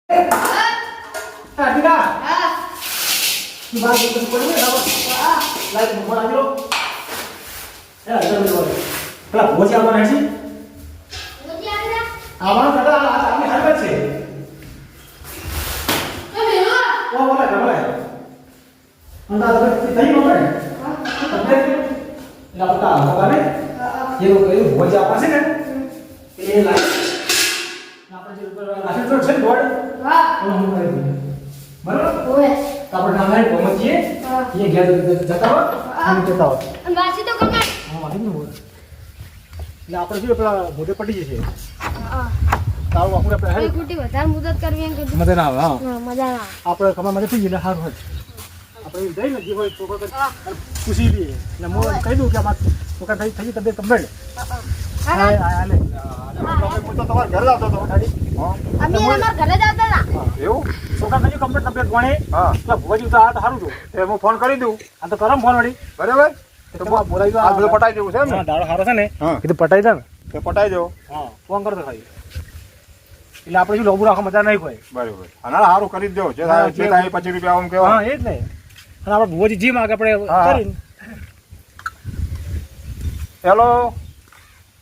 હા દીકા હા તું બાર તો પડી ને હા લાઈટ મોર આવી લો એ જલ્દી બોલ પેલા ભોજી આવવાના છે ભોજી આવ્યા આવવાનું દાદા આપણે હાલ છે તો મેવા ઓ બોલા ગમલા અંદા થઈ નો પડે તમને લાપતા આવવાને એવું કયું ભોજી આવવા છે ને એ લાઈટ આપણે જે ઉપર રાખેલ છે ને બોર્ડ હા હું કરી દઉં બરાબર ઓય આપણે નામે પહોંચીએ ये ગયા જતા હો અને જતા હો અને વાસી તો કમાય હા વાસી નું બોલ એટલે આપણે શું પેલા મોઢે પડી જશે હા તાવ આપણે આપણે ખોટી વધારે મુદત કરવી એમ કીધું મજા ના આવે હા મજા ના આપણે કમા મને થઈ ગયું હારું હોય આપણે દઈ ને જે હોય તો ખુશી બી એટલે હું કહી દઉં કે અમાર છોકરા થઈ તબિયત કમ્પ્લીટ હા હાલે તો તમાર ઘરે આવતો તો ગાડી હા અમે અમાર ઘરે જ આવતા હતા એવું છોકરા થઈ કમ્પ્લીટ તબિયત ભણે હા એટલે ભોજી તો આ તો સારું છું એ હું ફોન કરી દઉં આ તો કરમ ફોન વળી બરાબર તો બોલાવી દો આ બધું પટાઈ દેવું છે ને દાડો સારો છે ને કીધું પટાઈ દે ને તો પટાઈ દો હા ફોન કરતો ખાલી એટલે આપણે શું લોબુ રાખો મજા નહીં કોઈ બરાબર અને સારું કરી દો જે થાય 25 રૂપિયા આમ કેવા હા એ જ ને અને આપણે ભોજી જી માગે આપણે કરીને હેલો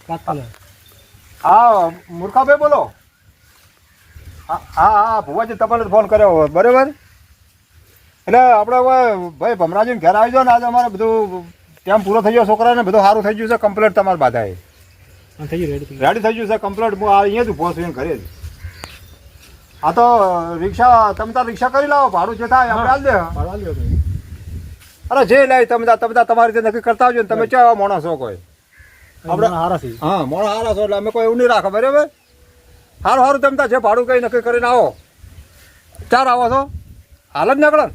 હા મૂર્ખાભાઈ બોલો હા હા ભુવાજી તમને ફોન કર્યો બરાબર એટલે આપણે હવે ભાઈ ભમરાજીને ઘેર આવી જાઓ ને આજે અમારે બધું ટાઈમ પૂરો થઈ ગયો છોકરાને બધું સારું થઈ ગયું છે કમ્પ્લીટ તમારે બાધાએ થઈ ગયું રેડી થઈ ગયું છે કમ્પ્લીટ હું અહીંયા જ ઊભો છું ઘરે જ હા તો રિક્ષા તમે તાર રિક્ષા કરી લાવો ભાડું જે થાય આપણે હાલ દે અરે જે લાવી તમે તમારી રીતે નક્કી કરતા આવજો ને તમે કેવા માણસ છો કોઈ આપણે હા મોણો હારા છો એટલે અમે કોઈ એવું નહીં રાખો બરાબર સારું તમે જે ભાડું કઈ નક્કી કરીને આવો ચાર આવો છો હાલ જ નીકળો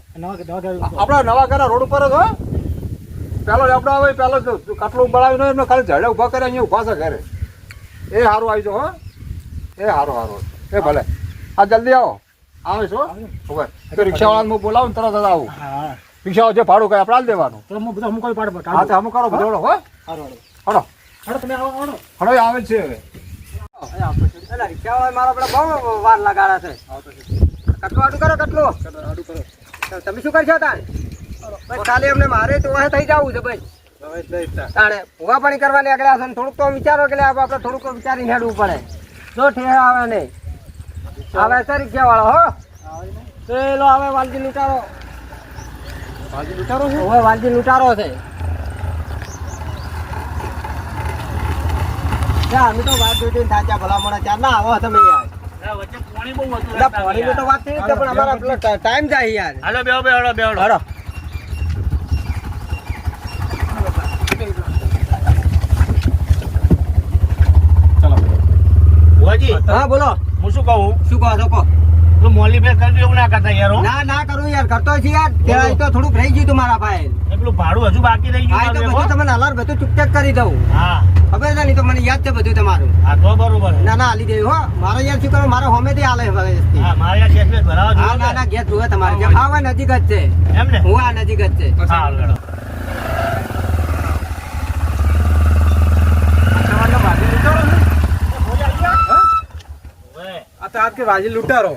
આપણા નવા ઘરના રોડ ઉપર જ હો પેલો આપણે આવે પેલો કાટલું બળાવીને એમને ખાલી ઝાડે ઊભા કરે અહીંયા ઊભા છે ઘરે એ સારું આવી જાઓ હો એ સારું એ ભલે હા જલ્દી આવો આવે છો ખબર તો રિક્ષાવાળાને હું બોલાવું તરત જ આવું રિક્ષાવાળા જે ભાડું કઈ આપણે હાલ દેવાનું તો હું બધા કોઈ પાડ હા તો અમુક કરો બધો હો સારું હડો તમે આવો હડો આવે છે હવે રિક્ષાવાળા મારા આપણે બહુ વાર લગાડ્યા છે કટલું આડું કરો તમે શું કરશો તારે ખાલી અમને મારે તો થઈ જવું છે ભાઈ તાણે ભૂવા પાણી કરવા નીકળ્યા છે થોડુંક તો વિચારો કે આપણે થોડુંક વિચારીને હેડવું પડે જો ઠેર આવે નહીં આવે છે રિક્ષાવાળો હો પેલો આવે વાલજી લૂંટારો વાલજી લૂંટારો છે અમે તો વાત જોઈ થાચા ભલામણા ચાર ના આવો તમે યાર પાણી તો વાત થઈ પણ અમારા ટાઈમ જાય યાર હાલો બેહો હા બોલો હું શું કહું કહો મોલી ફેર કરજો એવું ના કરતા યાર ના કરું યાર કરતો છે યાર ત્યાં તો થોડુંક રહી ગયું તમારા પાસે એટલું ભાડું હજુ બાકી રહી ગયું તો બધું તમને હલાર બધું ચૂકચાક કરી દઉં હા ખબર છે ને તો મને યાદ છે બધું તમારું હા તો બરોબર ના હાલી દેવું હો મારે યાર શું કરો મારે હોમેથી હાલે હા મારે યાર ગેસ ભરાવા હા ના ગેસ જોવે તમારે જે ખાવ નજીક જ છે એમ ને હું આ નજીક જ છે હા લડો આજ કે વાજી લૂંટારો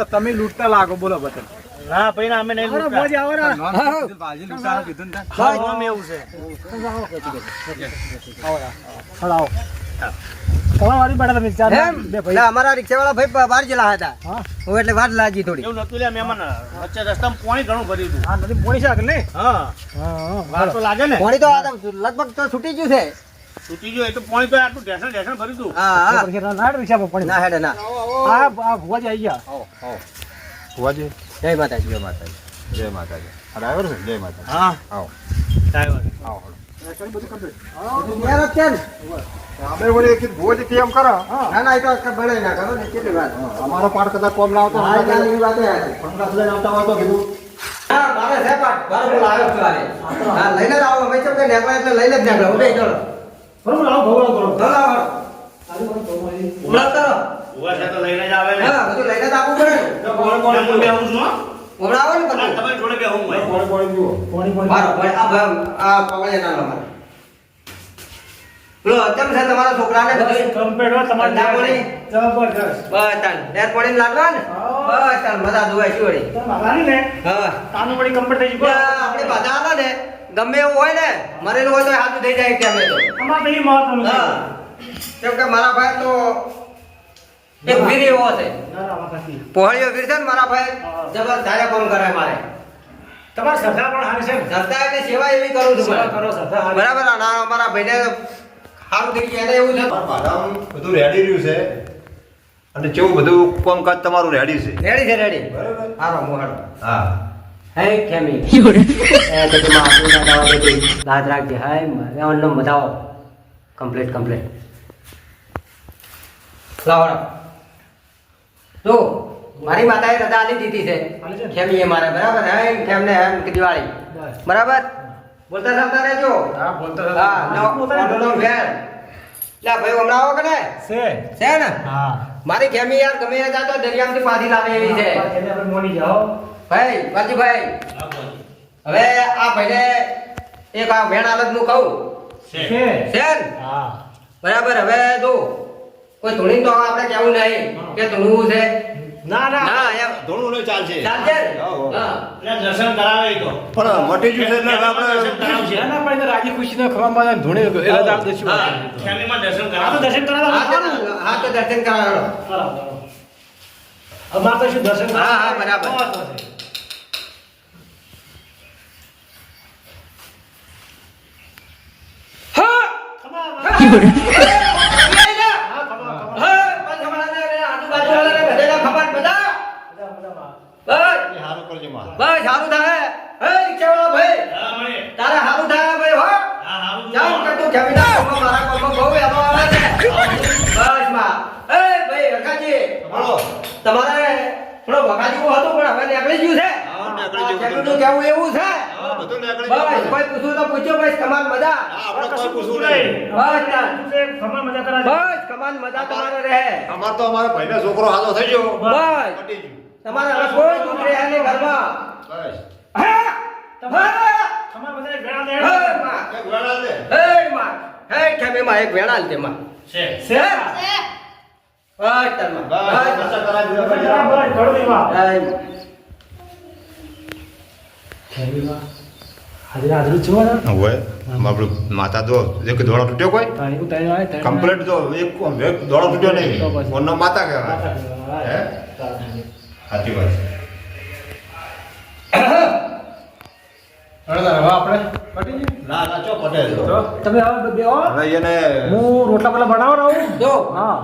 તમે લૂંટતા લાગો બોલો બતન ના ભાઈ અમે નહીં લૂંટતા વાજી વાજી લૂંટારો કીધું ને હા એવું છે આવો તમારી બડા તમે ચાર બે ભાઈ અમારા રિક્ષાવાળા ભાઈ બહાર જેલા હતા હું એટલે વાત લાગી થોડી એવું નતું લે મહેમાન વચ્ચે રસ્તામાં પાણી ઘણું ભરી દીધું હા નદી પાણી છે કે ને હા વાત તો લાગે ને પાણી તો લગભગ તો છૂટી ગયું છે છૂટી ગયો એટલે પાણી તો આટલું ઢેસણ ભરી દઉં હા ના રિક્ષા પાણી ના હેડે ના હા ભુવાજી આવી ગયા આવો ભુવાજી જય માતાજી ડ્રાઈવર છે જય માતાજી હા આવો ડ્રાઈવર આવો ચલ બધું કમ્પ્લીટ યાર કેમ અમે વળી કે ભુવાજી કેમ કરો ના એ તો બળે ના કરો ને કેટલી વાત અમારો પાડ કદાચ કોમ ના આવતો હા એ વાત હે પણ લઈને આવતા હોય તો કીધું હા મારે છે પાડ બાર બોલ આવ્યો છો હા લઈને આવો મેં તો કે નેકળા એટલે લઈને જ નેકળો ઉડે ચલો બરોબર આવો ભવળો કરો આવો ઉડા કરો ઉવા છે તો લઈને જ આવે ને હા બધું લઈને જ આપવું પડે તો કોણ બે આવું છું ઓબરાવો ને તમે જોડે બે હું પાણી જુઓ પાણી મારો આ પગલે ના લો મારે લો કેમ છે તમારા છોકરાને બધું કમ્પ્લીટ હોય તમારે ધંધાપોણી? જબરદસ્ત બસ તાન લેર પાણી લાડવા ને બસ તાન મજા જોવાય છે વળી તમે મારી ને હા તાનું વળી કમ્પ્લીટ થઈ ગયું આપણે બધા આલા ને ગમે એવું હોય ને મરેલું હોય તો હાથ થઈ જાય કેમ તો અમાર તો એ મહત્વનું છે હા કેમ કે મારા ભાઈ તો એક વીર એવો છે ના ના વાત સાચી પહોળીઓ વીર છે ને મારા ભાઈ જબર ધારે કામ કરે મારે તમારી શ્રદ્ધા પણ હારી છે ને સરતા એટલે સેવા એવી કરું છું સેવા મારે. કરો શ્રદ્ધા હારી બરાબર આ ના અમારા ભાઈને સારું થઈ ગયા એને એવું છે બાદામ બધું રેડી રહ્યું છે અને કેવું બધું કામકાજ તમારું રેડી છે રેડી છે રેડી બરાબર હારો મોહડ હા હે કેમી એ તો તું માથું ના દાવા દે દાદ રાખજે હાય મારે ઓનનો બતાવો કમ્પ્લીટ લાવો તો મારી માતાએ રજા આલી દીધી છે આલી છે ને? ખેમી એ મારે બરાબર હે ખેમને હે દિવાળી બસ. બરાબર બોલતા ચાલતા રહેજો હા બોલતા હા નો ઓડોનો ભેળ લા ભાઈ હમણાં આવો કે ને છે છે ને હા મારી ખેમી યાર ગમે એ જાતો દરિયામાંથી પાછી લાવે એવી છે તેને આપણે મોની જાઓ ભાઈ વાજીભાઈ હવે આ ભાઈને એક આ ભેણ હાલત નું કહું છે છે ને હા બરાબર હવે જો કોઈ ધૂણી તો આપણે કેવું નહીં કે ધૂણવું છે ના ના ના એમ ધોળું નહીં ચાલશે ચાલશે ને? હા. હા દર્શન કરાવે તો પણ મટી ગયું છે એટલે હવે આપણે ના ના પણ રાજી ખુશી ને ખવામાં ધૂણે રજા દેશું હા. ખેમીમાં દર્શન આ તો કરાવે દર્શન કરાવવા હા તો દર્શન કરાવો બરાબર અમાર તો શું દર્શન હા, હા, બરાબર. સારું કરજો માં બસ સારું થાય હે રિક્ષાવાળા ભાઈ હા મળે તારે સારું થાય ભાઈ હો હા હારું જાવ કે તું ખેમીના કોમમાં મારા કોમમાં બહુ એનો આવે છે બસ માં એ ભાઈ રખાજી બોલો તમારે થોડો વખાજી હતો પણ હવે નીકળી ગયું છે હા, નીકળી ગયું. ખેમીનું કેવું એવું છે હા, બધું નીકળી બસ ગયું. કોઈ પૂછું તો પૂછ્યો બસ કમાલ મજા હા, આપણે કોઈ પૂછવું નહીં. નહીં બસ તાન. ખમા મજા કરાવે બસ કમાલ મજા તમારે રહે અમાર તો અમારા ભાઈનો છોકરો હાજો થઈ ગયો બસ પટી ગયું તમારે હવે કોઈ દુઃખ રહે નહીં ઘરમાં બસ હા હા ખમા મજા વેળા દે હે માં એક વેળા દે હે માં હે ખેમીમાં એક વેળા લે માં છે છે બસ તારમાં બસ બસ દર્શન કરાવી દીધા પછી બરાબર ઘડો દેવા બસ. ખેમીમાં હાજરા હાજરું જોવાના હોય આપણું માથા દો એક દોડો તૂટ્યો કોઈ તાણી ઉતારી આવે તાણી કમ્પ્લીટ તો એક દોડો તૂટ્યો તો નહીં પછી. ઓનો માતા કહેવાય હે સાચી વાત છે આપણે પટી ગયું ના ના ચો પટેલ તમે હવે બેહો હવે એને હું રોટલા પેલા બનાવો રહું જો હા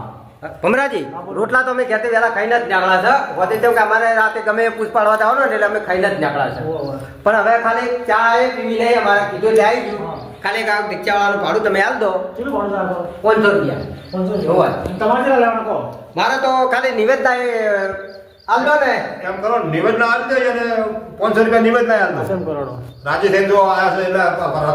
ભમરાજી રોટલા તો અમે ઘેરથી વહેલા ખાઈને જ નીકળ્યા છે હોતે તેમ કે અમારે રાતે ગમે એ પૂછ પાડવા જાવ ને એટલે અમે ખાઈને જ નીકળ્યા છે પણ હવે ખાલી ચા એ પીવી નહીં અમારે કીધું એટલે આવી ગયું ખાલી એક આ રિક્ષાવાળાનું ભાડું તમે આલ દો કેટલું ભાડું રાખો 500 રૂપિયા 500 હોવે. તમારે કેટલા લેવાનું કહો મારે તો ખાલી નિવેદના એ આલ દો ને એમ કરો નિવેદના આપી દે અને 500 રૂપિયા નિવેદના આપી દો એમ કરોડો રાજી થઈને જો આયા છે એટલે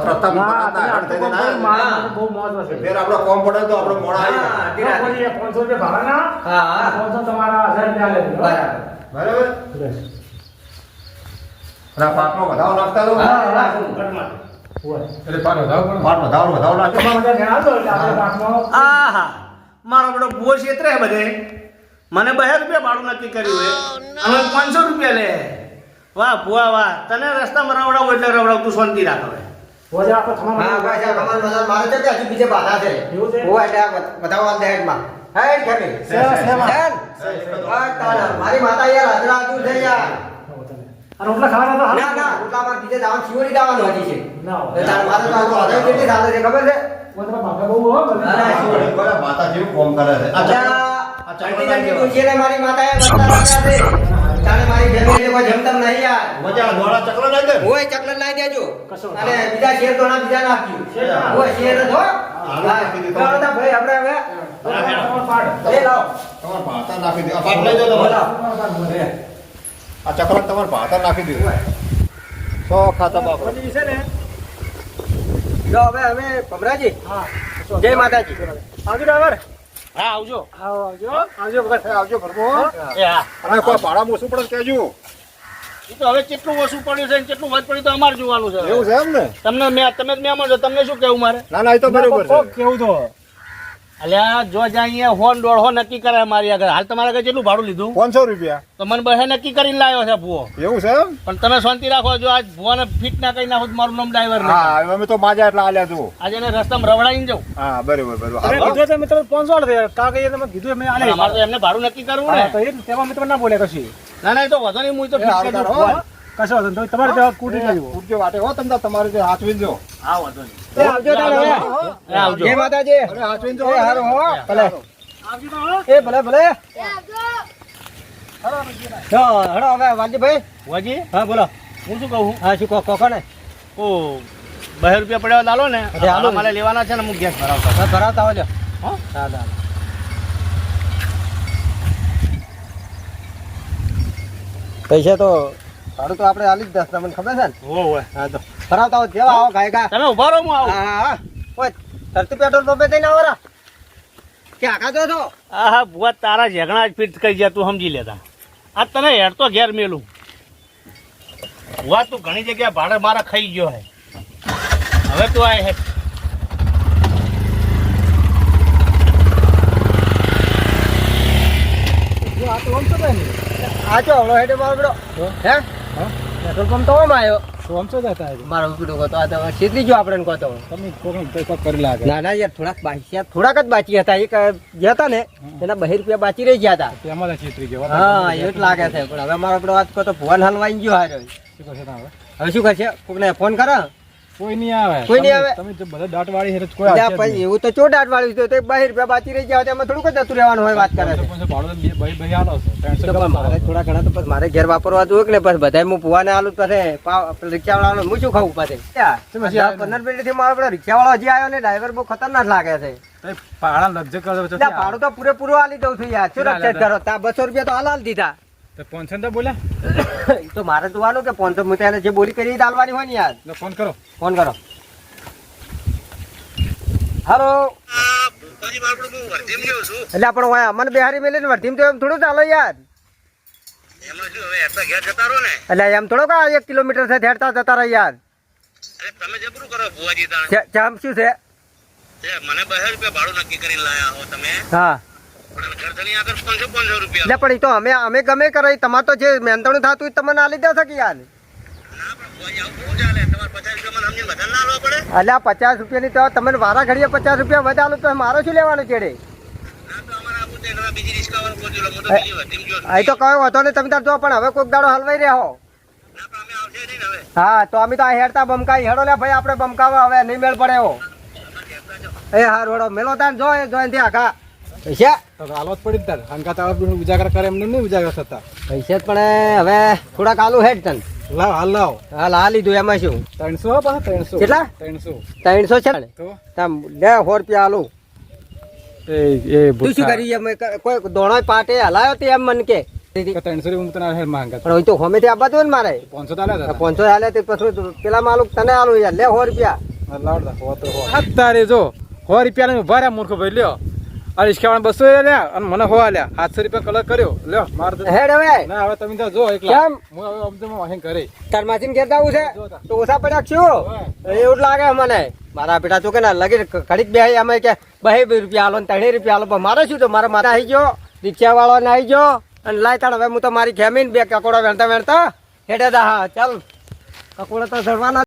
રસ્તા ના હેરાન થઈને ના આવે. મારા બહુ મહત્વ છે ફેર આપણે કોમ પડે તો આપણે મોડા આવી હા, જાય. ધીરા. 500 રૂપિયા ભાડાના હા હા 500 તમારા 1000 રૂપિયા લે બરાબર બરાબર અને આ પાકમાં વધારો નાખતા તો હા, રાખું. એટલે પાક વધારો નાખો આહા મારો બધો ભૂવો ક્ષેત્ર હે બધે મને 2 રૂપિયા ભાડું નક્કી કર્યું હે હવે 500 રૂપિયા લે વાહ ભૂવા વાહ તને રસ્તામાં રવડાવું એટલે રવડાવતું શાંતિ રાખો હા બસ આ કમાલ મજા મારે છે કે હજુ બીજે બાધા છે એવું છે? હોવે એટલે આ બતાવવા દે હેડમાં હે ખેમી સેવા. બસ તારા. મારી માતા યાર હાજરા હાજર છે યાર રોટલા ખાવાના ના ના રોટલા માં બીજે જવાનું શિવરી જવાનું હજી છે ના એટલે તારે મારે તો આ હજાર કેટલી ચાલે છે ખબર છે બરાબર, માતા જેવું કોમ કરે છે આ જલ્દી જલ્દી પૂછીને મારી માતાએ બતા રાખ્યા છે તારે મારી ફેમિલી કોઈ જમતમ નહીં યાર મજા દોડા ચક્ર લઈ દે ઓય ચકલન લાવી દેજો કશો અને બીજા શેર તો ના બીજા નાખજો ઓય શેર જ હો હાલો, નાખી દીધો. ચાલો તા ભાઈ આપણે હવે એ લાવો તમારે ભાતા નાખી દે આ પાટ લઈ જાઓ તમારે. આ ચક્ર તમારે ભાતા નાખી દીધું સો ખાતા બાપા જો હવે અમે ભમરાજી જય માતાજી આવજો ડ્રાઈવર હા આવજો આવજો આવજો વખત આવજો ભરવો એ હા અને કોઈ ભાડા મોસું પડે તો કહેજો એ તો હવે કેટલું ઓછું પડ્યું છે ને કેટલું વધ પડ્યું તો અમારે જોવાનું છે એવું છે એમ ને તમે જ મહેમાન છો તમને શું કેવું મારે ના ના એ તો બરોબર છે કેવું તો અલ્યા જો જ્યાં અહીંયા હોન દોઢો નક્કી કરે મારી આગળ હાલ તમારે આગળ કેટલું ભાડું લીધું 500 રૂપિયા તો મને બહે નક્કી કરીને લાવ્યો છે ભૂવો એવું છે એમ પણ તમે શાંતિ રાખો જો આજ ભૂવાને ફિટ ના કરી નાખો તો મારું નામ ડ્રાઈવર હા અમે તો માજા એટલા આલ્યા છું આજે એને રસ્તામાં રવડાવીને જાઉં હા બરોબર બરોબર તમે હાલો. કીધું તમે 500 દે કા કહીએ તમે કીધું મેં આલે અમારે તો એમને ભાડું નક્કી કરવું ને તો એ જ તેમાં મેં તમને ના બોલ્યા કશી ના ના એ તો વધો નહીં હું તો એ ફિટ હારું કરી દઉં તારો, હો. ભૂવાને. કશો વાંધો નહીં. તમારે ત્યાં કુટી લેવું પૂરજો વાટે હો તમને તમારે જે હાચવીને જો હા વધો નહીં એ આવજો તારે હવે. એ આવજો જય માતાજી. અરે હાચવીને જો એ હારું હો. ભલે. આવજો તો હો. એ ભલે ભલે. તો હળો હવે વાલજીભાઈ. ભુવાજી હા બોલો. હું શું કહું હા શું કહો ને. ઓ 2 રૂપિયા પડ્યા લાલો ને અરે હાલો. મારે લેવાના છે ને હું ગેસ ભરાવતા હા ભરાવતા હોજો. હો હા હા. પૈસા તો ભાડું તો આપણે આલી જ દસ તમને ખબર છે ને. ઓય હા તો ભરાવતા હો જેવા આવો ગાય ગા. તમે ઉભા રહો હું આવું હા હા. ઓય ધરતી પેટ્રોલ પંપે થઈને આવો રા. કે આખા જો છો. હા ભુવા તારા ઝઘડા જ ફિટ કરી જાય તું સમજી લેતા આ તને હેડ તો ઘેર મેલું ભુવા તું ઘણી જગ્યાએ ભાડે મારા ખાઈ ગયો હે હવે તું આ હેડ જો આ તો આમ તો ભાઈ આ ચો હળો હેડે મારો બેડો. હે હા પેટ્રોલ પંપ તો ઓમ આવ્યો. તો આમ તો જતા હે. મારો બેડો કહતો આ તો સીધી જો આપણે કહતો. તમે કોક કરી લાગે ના ના યાર થોડાક જ બાકી હતા એક ગયા હતા ને એના 2 રૂપિયા બાકી રહી ગયા હતા. તેમાં જ છેતરી ગયો હા એવું જ લાગે છે પણ હવે મારો પેલો આજ કહો તો ભુવન હલવાઈ ગયો હારો. શું કરશે તમે હવે શું કરશે કોકને ફોન કરો. કોઈ નહીં આવે કોઈ નહીં આવે. તમે જે બધા દાટ વાળી હેર કોઈ એટલે આવશે જ પછી નહીં. એવું તો ચોડાટ વાળ્યું છે તો 2 રૂપિયા બાકી રહી ગયા હોય તો એમાં થોડુંક જ જતું રહેવાનું હોય વાત કરે છે. ભાડું તો ભાઈ આલો છો તો પણ મારે થોડા ઘણા તો પછી મારે ઘેર વાપરવા જોયું કે ને પછી બધા હું ભુવાને આલું પછી રિક્ષા વાળા હું શું ખાવું પછી 15 મિનિટથી મારો પેલો રિક્ષા વાળો હજી આવ્યો ને ડ્રાઈવર બહુ ખતરનાક લાગે છે. પાડા લજ્જ કરો છો એટલે ભાડું તો પૂરેપૂરું આલી દઉં છું યાર શું રક્ષેટ કરો તા 200 રૂપિયા તો હાલ દીધા. તો 500 તો બોલ્યા એ તો મારે જોવાનું કે 500 હું તેને જે બોલી કરી એ જ આલવાની હોય ને યાર. તો ફોન કરો ફોન કરો. હાલો એટલે આપણે હોય અમને બિહારી મેલીને વર્ધીમ તો એમ થોડું ચાલો યાર. એટલે એમ થોડો કા 1 કિલોમીટર છે હેડતા જતા રહે યાર. તમે જબરું કરો ભુવાજી તાણ જામ શું છે. મને 2 રૂપિયા ભાડું નક્કી કરીને લાયા હો તમે હા પણ ઘરધણી આગળ 500 રૂપિયા એટલે પણ એ તો અમે ગમે કરે તમારે તો જે મહેનતાણું થતું એ તમને આલી દેશે કે યાર. ના પણ ભુવાજી આવું બહુ ચાલે તમારે 50 રૂપિયા મને સમજીને વધારે ના આલવા પડે એટલે આ 50 રૂપિયાની તો તમે વારા ઘડીએ 50 રૂપિયા વધારું તો મારો શું લેવાનું ચેડે. ના તો અમારે આવું છે એટલે બીજી રિક્ષા વાળો બોલજો હું તો બીજી વધીમ ગયો આ તો કયો હતો ને તમે તાર જો પણ હવે કોઈક દાડો હલવાઈ રહ્યા હો. ના પણ અમે આવશે નહીં ને હવે હા તો અમે તો આ હેડતા બમકાઈ હેડો લે ભાઈ આપણે બમકાવા હવે નહીં મેળ પડે એવો. એ હાર વડો મેલો તાર જો એ જો એનથી આખા પૈસા તો હાલત પડી તાર હંકા તાર ઉજાગર કરે એમને નહીં ઉજાગર થતા પૈસા જ પણ હવે થોડાક આલુ હેડ તન લાવ હાલ લાવ હાલ આ લીધું એમાં શું 300 પાછા 300 કેટલા? 300 300 છે ને તો તામ લે 100 રૂપિયા આલુ. એ તું શું કરી એમ કોઈ દોણો પાટે હલાયો તે એમ મન કે 300 હું તને હેર માંગા પણ તો હોમેથી આપવા દો ને મારે 500 તાલે 500 હાલે તે પછી પેલા માલુક તને આલુ યાર લે 100 રૂપિયા. લાવ હો તો હો તારે જો 100 રૂપિયા ને ઉભા રહ્યા મૂર્ખ ભાઈ લ્યો આ રિક્ષાવાળા 200 લ્યા અને મને હો આલ્યા 700 રૂપિયા કલર કર્યો લ્યો માર તો હેડ હવે ના હવે તમે તો જો એકલા કેમ? હું હવે અમદાવાદ વાહન કરે તાર માસીને ઘેર જાવું છે તો ઓછા પડ્યા છું એવું જ લાગે મને. મારા બેટા તો કે ના લગી ઘડીક બે અમે કે 2 રૂપિયા આલો ને 3 રૂપિયા આલો પણ મારે શું તો મારા માથા આવી ગયો રિક્ષા વાળો ને આવી ગયો અને લાય તાણ હવે હું તો મારી ખેમીને 2 કકોડા વેણતા હેડે દા હા ચાલ કકોડા તો ચડવાના